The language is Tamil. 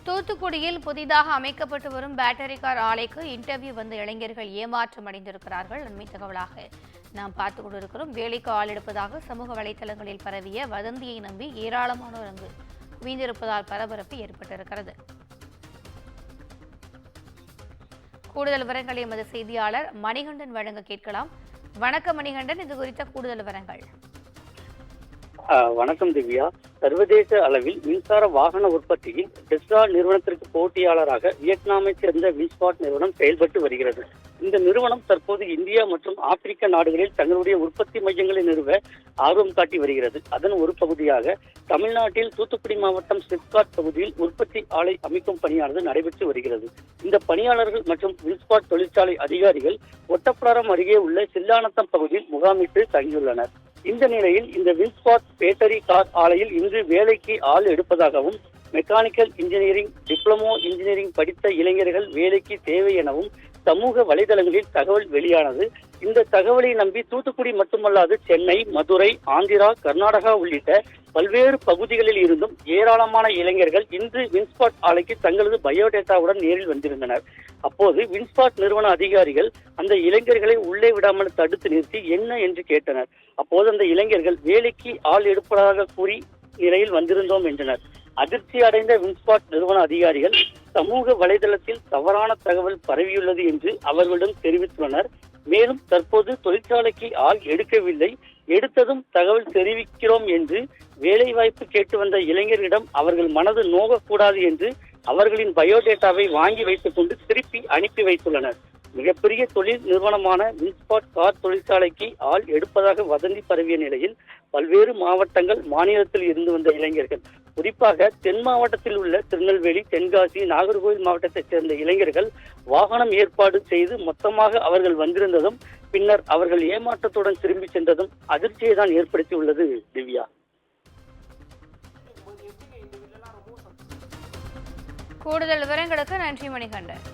தூத்துக்குடியில் புதிதாக அமைக்கப்பட்டு வரும் பேட்டரி கார் ஆலைக்கு இன்டர்வியூ வந்த இளைஞர்கள் ஏமாற்றம் அடைந்திருக்கிறார்கள். நன்மை தகவலாக நாம் பார்த்துக் கொண்டிருக்கிறோம். வேலைக்கு ஆள் எடுப்பதாக சமூக வலைதளங்களில் பரவிய வதந்தியை நம்பி ஏராளமானோர் அங்கு குவிந்திருப்பதால் பரபரப்பு ஏற்பட்டிருக்கிறது. கூடுதல் விவரங்களை எமது செய்தியாளர் மணிகண்டன் வழங்க கேட்கலாம். வணக்கம் மணிகண்டன், இது குறித்த கூடுதல் விவரங்கள். வணக்கம் திவ்யா. சர்வதேச அளவில் மின்சார வாகன உற்பத்தியில் டெஸ்லா நிறுவனத்திற்கு போட்டியாளராக வியட்நாமை சேர்ந்த வின்ஸ்பாட் நிறுவனம் செயல்பட்டு வருகிறது. இந்த நிறுவனம் தற்போது இந்தியா மற்றும் ஆப்பிரிக்க நாடுகளில் தங்களுடைய உற்பத்தி மையங்களை நிறுவ ஆர்வம் காட்டி வருகிறது. அதன் ஒரு பகுதியாக தமிழ்நாட்டில் தூத்துக்குடி மாவட்டம் சிப்காட் பகுதியில் உற்பத்தி ஆலை அமைக்கும் பணியானது நடைபெற்று வருகிறது. இந்த பணியாளர்கள் மற்றும் வின்ஸ்பாட் தொழிற்சாலை அதிகாரிகள் ஒட்டப்பிடாரம் அருகே உள்ள சில்லானத்தம் பகுதியில் முகாமிட்டு தங்கியுள்ளனர். இந்த நிலையில் இந்த வின்ஸ்பாட் பேட்டரி கார் ஆலையில் இன்று வேலைக்கு ஆள் எடுப்பதாகவும் மெக்கானிக்கல் இன்ஜினியரிங், டிப்ளமோ இன்ஜினியரிங் படித்த இளைஞர்கள் வேலைக்கு தேவை எனவும் சமூக வலைதளங்களில் தகவல் வெளியானது. இந்த தகவலை நம்பி தூத்துக்குடி மட்டுமல்லாது சென்னை, மதுரை, ஆந்திரா, கர்நாடகா உள்ளிட்ட பல்வேறு பகுதிகளில் இருந்தும் ஏராளமான இளைஞர்கள் இன்று வின்ஸ்பாட் ஆலைக்கு தங்களது பயோடேட்டாவுடன் நேரில் வந்திருந்தனர். அப்போது வின்ஸ்பாட் நிறுவன அதிகாரிகள் அந்த இளைஞர்களை உள்ளே விடாமல் தடுத்து நிறுத்தி என்ன என்று கேட்டனர். அப்போது அந்த இளைஞர்கள் வேலைக்கு ஆள் எடுப்பதாக கூறி நிலையில் வந்திருந்தோம் என்றனர். அதிர்ச்சி அடைந்த வின்ஸ்பாட் நிறுவன அதிகாரிகள் சமூக வலைதளத்தில் தவறான தகவல் பரவியுள்ளது என்று அவர்களிடம் தெரிவித்துள்ளனர். மேலும் தற்போது தொழிற்சாலைக்கு ஆள் எடுக்கவில்லை, எடுத்ததும் தகவல் தெரிவிக்கிறோம் என்று வேலைவாய்ப்பு கேட்டு வந்த இளைஞர்களிடம் அவர்கள் மனது நோகக்கூடாது என்று அவர்களின் பயோடேட்டாவை வாங்கி வைத்துக் கொண்டு திருப்பி அனுப்பி வைத்துள்ளனர். மிகப்பெரிய தொழில் நிறுவனமான வின்ஸ்பாட் கார் தொழிற்சாலைக்கு ஆள் எடுப்பதாக வதந்தி பரவிய நிலையில் பல்வேறு மாவட்டங்கள், மாநிலத்தில் இருந்து வந்த இளைஞர்கள், குறிப்பாக தென் மாவட்டத்தில் உள்ள திருநெல்வேலி, தென்காசி, நாகர்கோவில் மாவட்டத்தைச் சேர்ந்த இளைஞர்கள் வாகனம் ஏற்பாடு செய்து மொத்தமாக அவர்கள் வந்திருந்ததும் பின்னர் அவர்கள் ஏமாற்றத்துடன் திரும்பி சென்றதும் அதிர்ச்சியை தான் ஏற்படுத்தியுள்ளது. திவ்யா, கூடுதல் விவரங்களுக்கு நன்றி மணிகண்டன்.